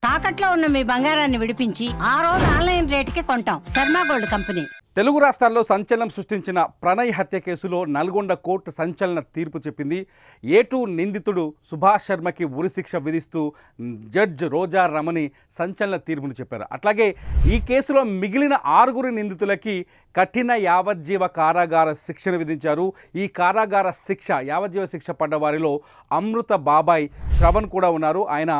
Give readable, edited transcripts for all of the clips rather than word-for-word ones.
తాకట్లో ఉన్న మీ బంగారాన్ని విడిపించి ఆ రోజు ఆన్లైన్ రేటుకి కొంటాం. Sharma gold company. తెలుగు రాష్ట్రాల్లో సంచలనం సృష్టించిన ప్రణయ్ హత్య కేసులో నల్గొండ కోర్టు సంచలన తీర్పు చెప్పింది. ఏటూ నిందితుడు సుభాష్ శర్మకి ఉరిశిక్ష విధిస్తూ జడ్జ్ రోజా రమణి సంచలన తీర్పును చెప్పారు. అట్లాగే ఈ కేసులో మిగిలిన 6 నిందితులకి కఠిన యావజ్జీవ కారాగార శిక్షను విధించారు. ఈ కారాగార శిక్ష యావజ్జీవ శిక్ష పడ్డ వారిలో అమృత బాబాయ్ శ్రవణ్ కూడా ఉన్నారు. ఆయన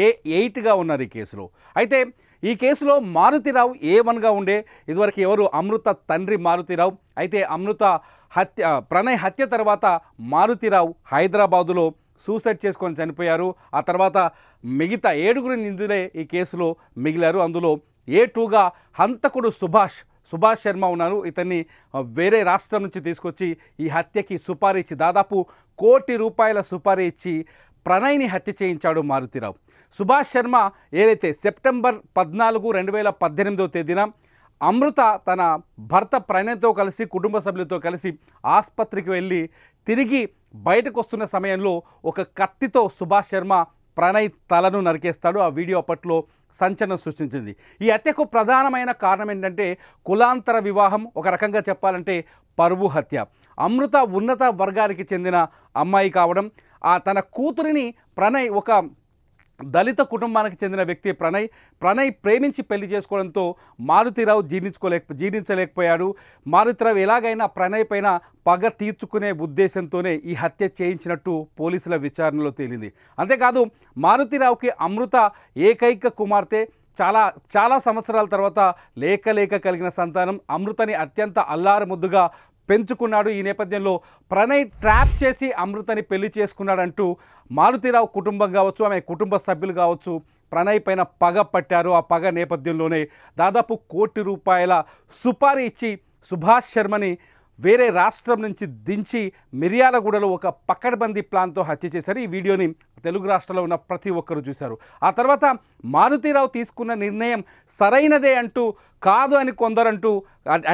A8గా ఉన్నారు ఈ కేసులో. అయితే ఈ కేసులో మారుతిరావు A1గా ఉండే. ఇదివరకు ఎవరు అమృత తండ్రి మారుతిరావు. అయితే ప్రణయ్ హత్య తర్వాత మారుతిరావు హైదరాబాదులో సూసైడ్ చేసుకొని చనిపోయారు. ఆ తర్వాత మిగతా 7 నిందితులే ఈ కేసులో మిగిలారు. అందులో A2గా హంతకుడు సుభాష్ శర్మ ఉన్నారు. ఇతన్ని వేరే రాష్ట్రం నుంచి తీసుకొచ్చి ఈ హత్యకి సుపారీ ఇచ్చి దాదాపు ₹1 కోటి సుపారీ ఇచ్చి ప్రణయ్ని హత్య చేయించాడు మారుతిరావు. సుభాష్ శర్మ ఏదైతే సెప్టెంబర్ 14, 2018 తేదీన అమృత తన భర్త ప్రణయ్తో కలిసి కుటుంబ సభ్యులతో కలిసి ఆసుపత్రికి వెళ్ళి తిరిగి బయటకు వస్తున్న సమయంలో ఒక కత్తితో సుభాష్ శర్మ ప్రణయ్ తలను నరికేస్తాడు. ఆ వీడియో అప్పట్లో సంచలనం సృష్టించింది. ఈ హత్యకు ప్రధానమైన కారణం ఏంటంటే కులాంతర వివాహం, ఒక రకంగా చెప్పాలంటే పరువు హత్య. అమృత ఉన్నత వర్గానికి చెందిన అమ్మాయి కావడం, తన కూతురిని ప్రణయ్ ఒక దళిత కుటుంబానికి చెందిన వ్యక్తి ప్రణయ్ ప్రేమించి పెళ్లి చేసుకోవడంతో మారుతిరావు జీర్ణించలేకపోయాడు. మారుతిరావు ఎలాగైనా ప్రణయ్ పైన పగ తీర్చుకునే ఉద్దేశంతోనే ఈ హత్య చేయించినట్టు పోలీసుల విచారణలో తేలింది. అంతేకాదు మారుతిరావుకి అమృత ఏకైక కుమార్తె. చాలా సంవత్సరాల తర్వాత లేక కలిగిన సంతానం. అమృతని అత్యంత అల్లారముద్దుగా పెంచుకున్నాడు. ఈ నేపథ్యంలో ప్రణయ్ ట్రాప్ చేసి అమృతని పెళ్లి చేసుకున్నాడంటూ మారుతిరావు కుటుంబం కావచ్చు, ఆమె కుటుంబ సభ్యులు కావచ్చు ప్రణయ్ పైన పగ పట్టారు. ఆ పగ నేపథ్యంలోనే దాదాపు ₹1 కోటి సుపారీ ఇచ్చి సుభాష్ శర్మని వేరే రాష్ట్రం నుంచి దించి మిర్యాలగూడలో ఒక పకడ్బందీ ప్లాన్తో హత్య చేశారు. ఈ వీడియోని తెలుగు రాష్ట్రాల్లో ఉన్న ప్రతి ఒక్కరూ చూశారు. ఆ తర్వాత మారుతిరావు తీసుకున్న నిర్ణయం సరైనదే అంటూ, కాదు అని కొందరంటూ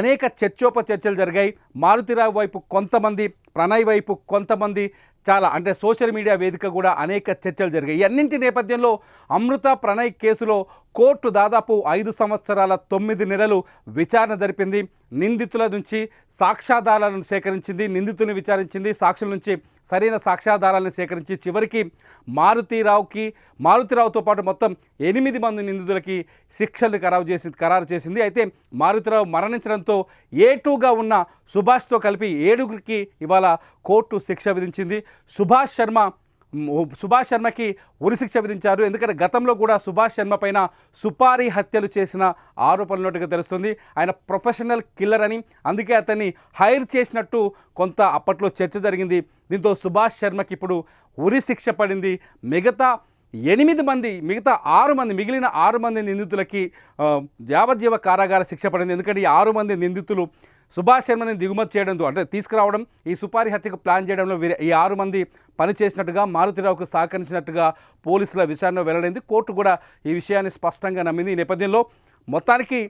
అనేక చర్చోపచర్చలు జరిగాయి. మారుతిరావు వైపు కొంతమంది, ప్రణయ్ వైపు కొంతమంది, అంటే సోషల్ మీడియా వేదిక కూడా అనేక చర్చలు జరిగాయి. ఈ అన్నింటి నేపథ్యంలో అమృత ప్రణయ్ కేసులో కోర్టు దాదాపు 5 సంవత్సరాల 9 నెలలు విచారణ జరిపింది. నిందితుల నుంచి సాక్ష్యాధారాలను సేకరించింది, నిందితులను విచారించింది, సాక్షుల నుంచి సరైన సాక్ష్యాధారాలను సేకరించి చివరికి మారుతిరావుతో పాటు మొత్తం 8 మంది నిందితులకి శిక్షలు ఖరారు చేసింది. అయితే మారుతిరావు మరణించడంతో A2గా ఉన్న సుభాష్తో కలిపి 7 ఇవాళ కోర్టు శిక్ష విధించింది. సుభాష్ శర్మకి ఉరిశిక్ష విధించారు. ఎందుకంటే గతంలో కూడా సుభాష్ శర్మ పైన సుపారీ హత్యలు చేసిన ఆరోపణలున్నట్టుగా తెలుస్తుంది. ఆయన ప్రొఫెషనల్ కిల్లర్ అని, అందుకే అతన్ని హైర్ చేసినట్టు కొంత అప్పట్లో చర్చ జరిగింది. దీంతో సుభాష్ శర్మకి ఇప్పుడు ఉరిశిక్ష పడింది. మిగతా 6 మంది మిగిలిన 6 మంది నిందితులకి యావజ్జీవ కారాగార శిక్ష పడింది. ఎందుకంటే ఈ 6 మంది నిందితులు సుభాష్ శర్మని దిగుమతి చేయడంతో, అంటే తీసుకురావడం, ఈ సుపారీ హత్యకు ప్లాన్ చేయడంలో ఈ 6 మంది పనిచేసినట్టుగా, మారుతిరావుకు సహకరించినట్టుగా పోలీసుల విచారణలో వెల్లడైంది. కోర్టు కూడా ఈ విషయాన్ని స్పష్టంగా నమ్మింది. ఈ నేపథ్యంలో మొత్తానికి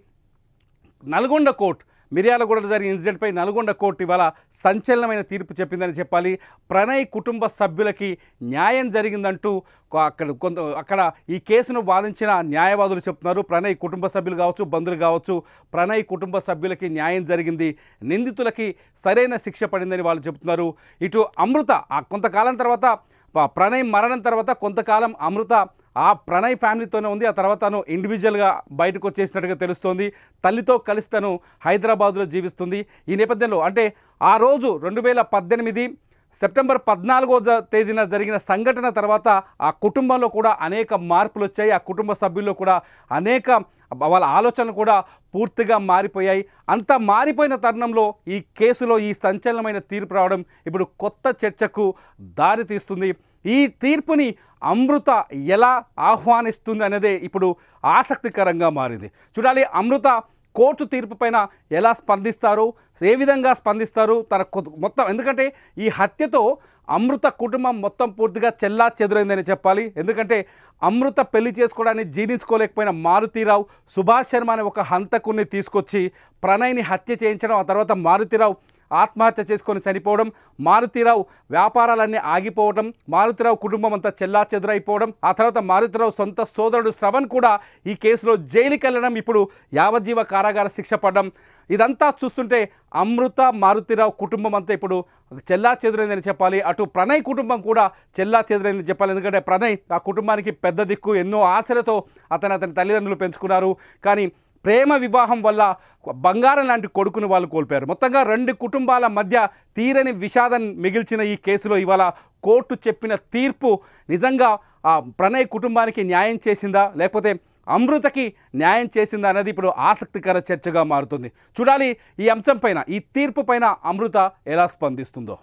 నల్గొండ కోర్టు, మిర్యాలగూడలో జరిగిన ఇన్సిడెంట్పై నల్గొండ కోర్టు ఇవాళ సంచలనమైన తీర్పు చెప్పిందని చెప్పాలి. ప్రణయ్ కుటుంబ సభ్యులకి న్యాయం జరిగిందంటూ అక్కడ ఈ కేసును వాదించిన న్యాయవాదులు చెప్తున్నారు. ప్రణయ్ కుటుంబ సభ్యులు కావచ్చు, బంధువులు కావచ్చు, ప్రణయ్ కుటుంబ సభ్యులకి న్యాయం జరిగింది, నిందితులకి సరైన శిక్ష పడిందని వాళ్ళు చెప్తున్నారు. ఇటు అమృత కొంతకాలం తర్వాత, ప్రణయ్ మరణం తర్వాత కొంతకాలం అమృత ఆ ప్రణయ్ ఫ్యామిలీతోనే ఉంది. ఆ తర్వాత తను ఇండివిజువల్గా బయటకు వచ్చేసినట్టుగా తెలుస్తోంది. తల్లితో కలిసి తను హైదరాబాదులో జీవిస్తుంది. ఈ నేపథ్యంలో అంటే ఆ రోజు 2018 సెప్టెంబర్ 14వ తేదీన జరిగిన సంఘటన తర్వాత ఆ కుటుంబంలో కూడా అనేక మార్పులు వచ్చాయి. ఆ కుటుంబ సభ్యుల్లో కూడా వాళ్ళ ఆలోచనలు కూడా పూర్తిగా మారిపోయాయి. అంత మారిపోయిన తరుణంలో ఈ కేసులో ఈ సంచలనమైన తీర్పు రావడం ఇప్పుడు కొత్త చర్చకు దారి తీస్తుంది. ఈ తీర్పుని అమృత ఎలా ఆహ్వానిస్తుంది అనేదే ఇప్పుడు ఆసక్తికరంగా మారింది. చూడాలి అమృత కోర్టు తీర్పు పైన ఎలా స్పందిస్తారు, ఏ విధంగా స్పందిస్తారు తన మొత్తం. ఎందుకంటే ఈ హత్యతో అమృత కుటుంబం మొత్తం పూర్తిగా చెల్లా చెదురైందని చెప్పాలి. ఎందుకంటే అమృత పెళ్లి చేసుకోవడాన్ని జీర్ణించుకోలేకపోయిన మారుతిరావు సుభాష్ శర్మ అనే ఒక హంతకుడిని తీసుకొచ్చి ప్రణయ్ని హత్య చేయించడం, ఆ తర్వాత మారుతిరావు ఆత్మహత్య చేసుకొని చనిపోవడం, మారుతీరావు వ్యాపారాలన్నీ ఆగిపోవడం, మారుతీరావు కుటుంబం అంతా చెల్లాచెదురైపోవడం, ఆ తర్వాత మారుతీరావు సొంత సోదరుడు శ్రవణ్ కూడా ఈ కేసులో జైలుకి వెళ్ళడం, ఇప్పుడు యావజ్జీవ కారాగార శిక్ష పడడం, ఇదంతా చూస్తుంటే అమృత మారుతీరావు కుటుంబం అంతా ఇప్పుడు చెల్లాచెదురైందని చెప్పాలి. అటు ప్రణయ్ కుటుంబం కూడా చెల్లాచెదురైందని చెప్పాలి. ఎందుకంటే ప్రణయ్ ఆ కుటుంబానికి పెద్ద దిక్కు, ఎన్నో ఆశలతో అతని తల్లిదండ్రులు పెంచుకున్నారు. కానీ ప్రేమ వివాహం వల్ల బంగారం లాంటి కొడుకుని వాళ్ళు కోల్పోయారు. మొత్తంగా రెండు కుటుంబాల మధ్య తీరని విషాదం మిగిల్చిన ఈ కేసులో ఇవాళ కోర్టు చెప్పిన తీర్పు నిజంగా ఆ ప్రణయ్ కుటుంబానికి న్యాయం చేసిందా, లేకపోతే అమృతకి న్యాయం చేసిందా అనేది ఇప్పుడు ఆసక్తికర చర్చగా మారుతుంది. చూడాలి ఈ అంశం పైన, ఈ తీర్పు పైన అమృత ఎలా స్పందిస్తుందో.